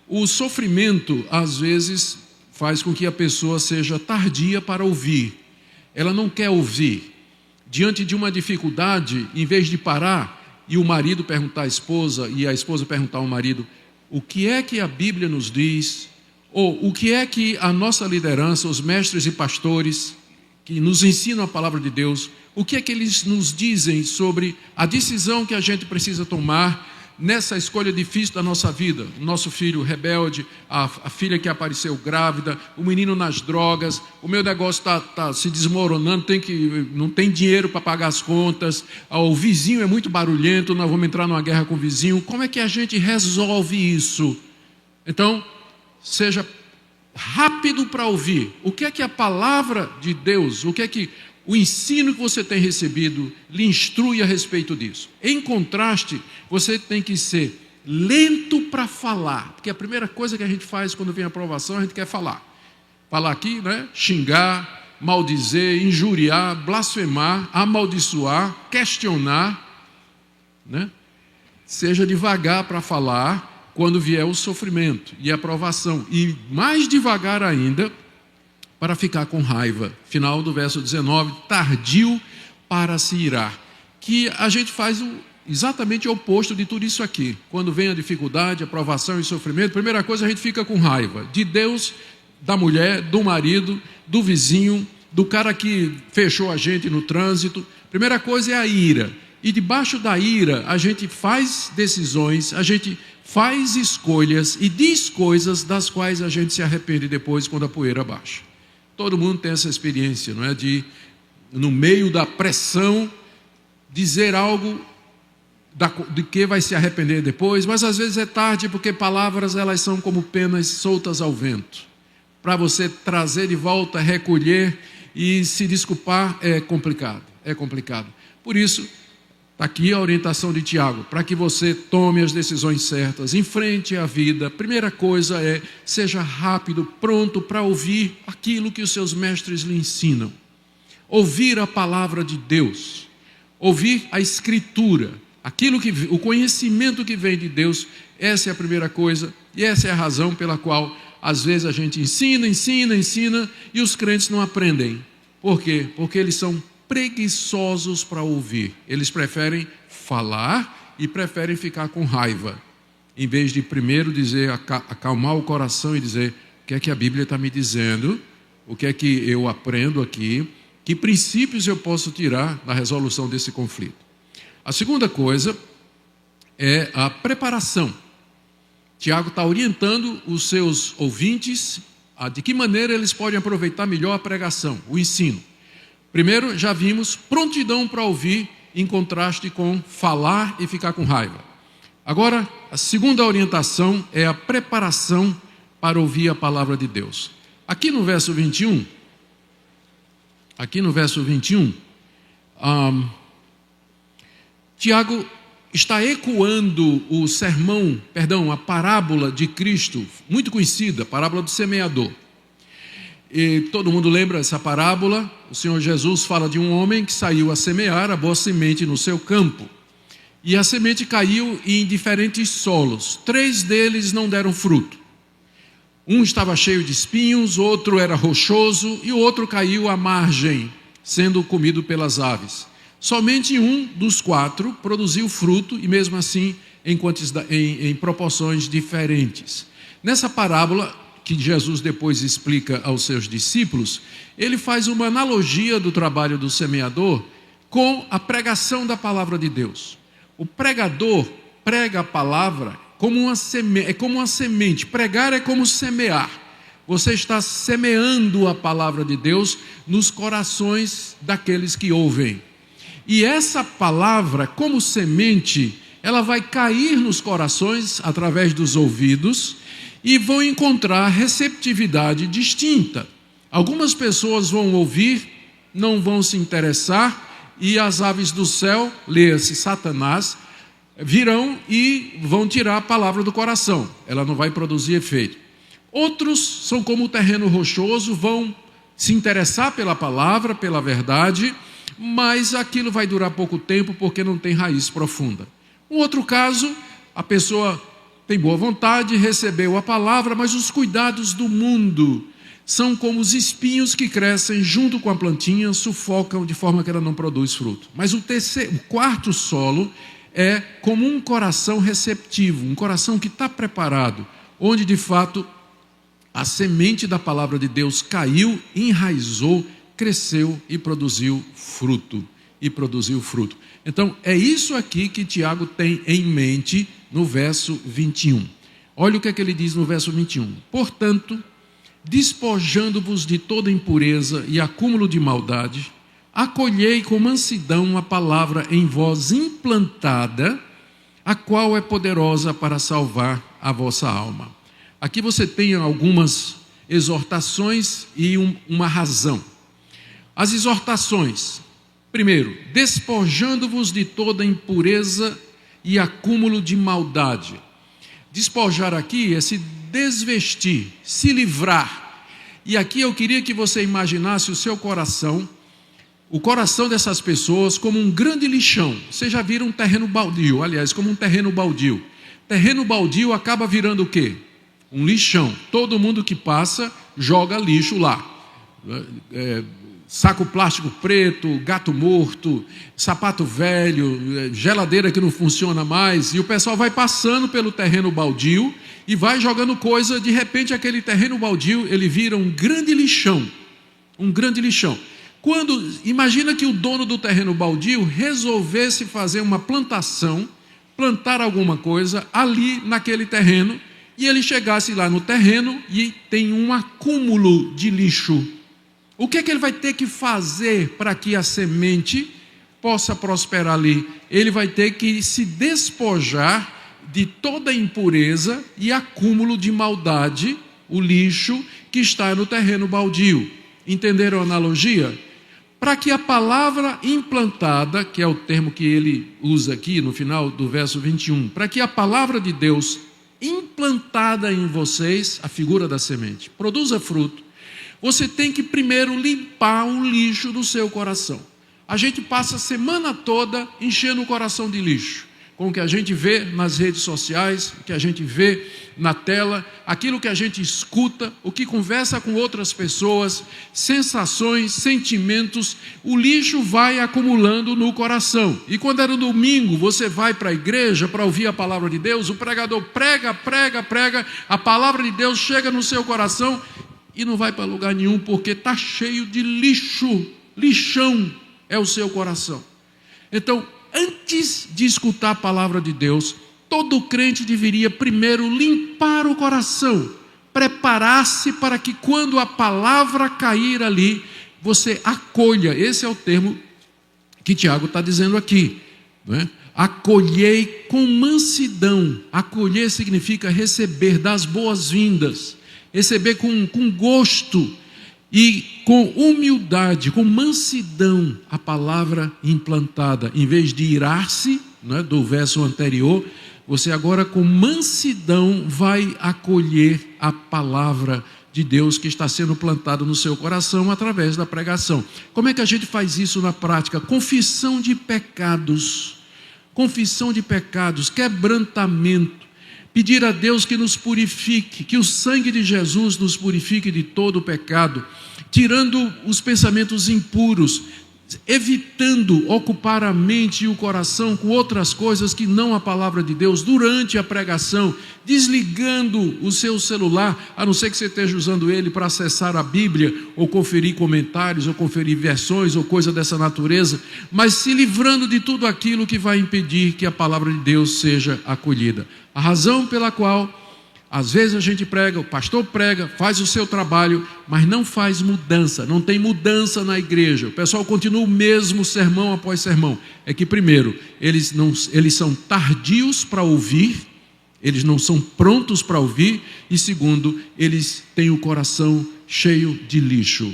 O sofrimento, às vezes, faz com que a pessoa seja tardia para ouvir. Ela não quer ouvir. Diante de uma dificuldade, em vez de parar e o marido perguntar à esposa e a esposa perguntar ao marido: o que é que a Bíblia nos diz? Ou o que é que a nossa liderança, os mestres e pastores que nos ensinam a palavra de Deus, o que é que eles nos dizem sobre a decisão que a gente precisa tomar nessa escolha difícil da nossa vida? O nosso filho rebelde, a filha que apareceu grávida, o menino nas drogas, o meu negócio está se desmoronando, não tem dinheiro para pagar as contas, o vizinho é muito barulhento, nós vamos entrar numa guerra com o vizinho. Como é que a gente resolve isso? Então, seja rápido para ouvir. O que é que a palavra de Deus, o que é que o ensino que você tem recebido lhe instrui a respeito disso? Em contraste, você tem que ser lento para falar, porque a primeira coisa que a gente faz quando vem a aprovação, a gente quer falar. Falar aqui, né? Xingar, maldizer, injuriar, blasfemar, amaldiçoar, questionar, né? Seja devagar para falar quando vier o sofrimento e a aprovação, e mais devagar ainda para ficar com raiva. Final do verso 19, tardio para se irar. Que a gente faz exatamente o oposto de tudo isso aqui. Quando vem a dificuldade, a aprovação e sofrimento, primeira coisa, a gente fica com raiva de Deus, da mulher, do marido, do vizinho, do cara que fechou a gente no trânsito. Primeira coisa é a ira. E debaixo da ira, a gente faz decisões, a gente faz escolhas e diz coisas das quais a gente se arrepende depois quando a poeira baixa. Todo mundo tem essa experiência, não é? De, no meio da pressão, dizer algo de que vai se arrepender depois, mas às vezes é tarde, porque palavras, elas são como penas soltas ao vento. Para você trazer de volta, recolher e se desculpar é complicado, é complicado. Por isso, está aqui a orientação de Tiago, para que você tome as decisões certas, enfrente a vida. Primeira coisa é, seja rápido, pronto para ouvir aquilo que os seus mestres lhe ensinam. Ouvir a palavra de Deus, ouvir a Escritura, o conhecimento que vem de Deus. Essa é a primeira coisa, e essa é a razão pela qual, às vezes, a gente ensina, e os crentes não aprendem. Por quê? Porque eles são preguiçosos para ouvir. Eles preferem falar e preferem ficar com raiva, em vez de primeiro dizer, acalmar o coração e dizer: o que é que a Bíblia está me dizendo, o que é que eu aprendo aqui, que princípios eu posso tirar na resolução desse conflito. A segunda coisa é a preparação. Tiago está orientando os seus ouvintes de que maneira eles podem aproveitar melhor a pregação, o ensino. Primeiro, já vimos prontidão para ouvir, em contraste com falar e ficar com raiva. Agora, a segunda orientação é a preparação para ouvir a palavra de Deus. Aqui no verso 21, Tiago está ecoando a parábola de Cristo, muito conhecida, a parábola do semeador. E todo mundo lembra essa parábola. O Senhor Jesus fala de um homem que saiu a semear a boa semente no seu campo. E a semente caiu em diferentes solos. 3 deles não deram fruto. Um estava cheio de espinhos, outro era rochoso e o outro caiu à margem, sendo comido pelas aves. Somente um dos 4 produziu fruto, e mesmo assim em proporções diferentes. Nessa parábola, que Jesus depois explica aos seus discípulos, ele faz uma analogia do trabalho do semeador com a pregação da palavra de Deus. O pregador prega a palavra como uma semente. Pregar é como semear. Você está semeando a palavra de Deus nos corações daqueles que ouvem. E essa palavra, como semente, ela vai cair nos corações através dos ouvidos e vão encontrar receptividade distinta. Algumas pessoas vão ouvir, não vão se interessar, e as aves do céu, leia-se Satanás, virão e vão tirar a palavra do coração. Ela não vai produzir efeito. Outros são como o terreno rochoso, vão se interessar pela palavra, pela verdade, mas aquilo vai durar pouco tempo porque não tem raiz profunda. Um outro caso, a pessoa tem boa vontade, recebeu a palavra, mas os cuidados do mundo são como os espinhos que crescem junto com a plantinha, sufocam de forma que ela não produz fruto. Mas o quarto solo é como um coração receptivo, um coração que está preparado, onde de fato a semente da palavra de Deus caiu, enraizou, cresceu e produziu fruto. Então, é isso aqui que Tiago tem em mente no verso 21. Olha o que é que ele diz no verso 21. Portanto, despojando-vos de toda impureza e acúmulo de maldade, acolhei com mansidão a palavra em vós implantada, a qual é poderosa para salvar a vossa alma. Aqui você tem algumas exortações e uma razão. As exortações: primeiro, despojando-vos de toda impureza e acúmulo de maldade. Despojar aqui é se desvestir, se livrar. E aqui eu queria que você imaginasse o seu coração, o coração dessas pessoas como um grande lixão. Vocês já viram um terreno baldio, aliás, como um terreno baldio. Terreno baldio acaba virando o quê? Um lixão. Todo mundo que passa joga lixo lá. Saco plástico preto, gato morto, sapato velho, geladeira que não funciona mais, e o pessoal vai passando pelo terreno baldio e vai jogando coisa. De repente aquele terreno baldio, ele vira um grande lixão. Imagina que o dono do terreno baldio resolvesse fazer uma plantação, plantar alguma coisa ali naquele terreno, e ele chegasse lá no terreno e tem um acúmulo de lixo. O que é que ele vai ter que fazer para que a semente possa prosperar ali? Ele vai ter que se despojar de toda impureza e acúmulo de maldade, o lixo que está no terreno baldio. Entenderam a analogia? Para que a palavra implantada, que é o termo que ele usa aqui no final do verso 21, para que a palavra de Deus implantada em vocês, a figura da semente, produza fruto, você tem que primeiro limpar o lixo do seu coração. A gente passa a semana toda enchendo o coração de lixo, com o que a gente vê nas redes sociais, o que a gente vê na tela, aquilo que a gente escuta, o que conversa com outras pessoas, sensações, sentimentos. O lixo vai acumulando no coração. E quando é no domingo, você vai para a igreja para ouvir a palavra de Deus, o pregador prega, a palavra de Deus chega no seu coração e não vai para lugar nenhum, porque está cheio de lixo. Lixão é o seu coração. Então, antes de escutar a palavra de Deus, todo crente deveria primeiro limpar o coração, preparar-se para que quando a palavra cair ali, você acolha. Esse é o termo que Tiago está dizendo aqui, não é? Acolhei com mansidão. Acolher significa receber, dar as boas-vindas, receber com gosto e com humildade, com mansidão, a palavra implantada. Em vez de irar-se, né, do verso anterior, você agora com mansidão vai acolher a palavra de Deus que está sendo plantada no seu coração através da pregação. Como é que a gente faz isso na prática? Confissão de pecados, quebrantamento. Pedir a Deus que nos purifique, que o sangue de Jesus nos purifique de todo o pecado, tirando os pensamentos impuros, evitando ocupar a mente e o coração com outras coisas que não a palavra de Deus durante a pregação, desligando o seu celular, a não ser que você esteja usando ele para acessar a Bíblia, ou conferir comentários, ou conferir versões, ou coisa dessa natureza, mas se livrando de tudo aquilo que vai impedir que a palavra de Deus seja acolhida. A razão pela qual às vezes a gente prega, o pastor prega, faz o seu trabalho, mas não faz mudança, não tem mudança na igreja. O pessoal continua o mesmo sermão após sermão. É que primeiro, eles são tardios para ouvir, eles não são prontos para ouvir, e segundo, eles têm o coração cheio de lixo.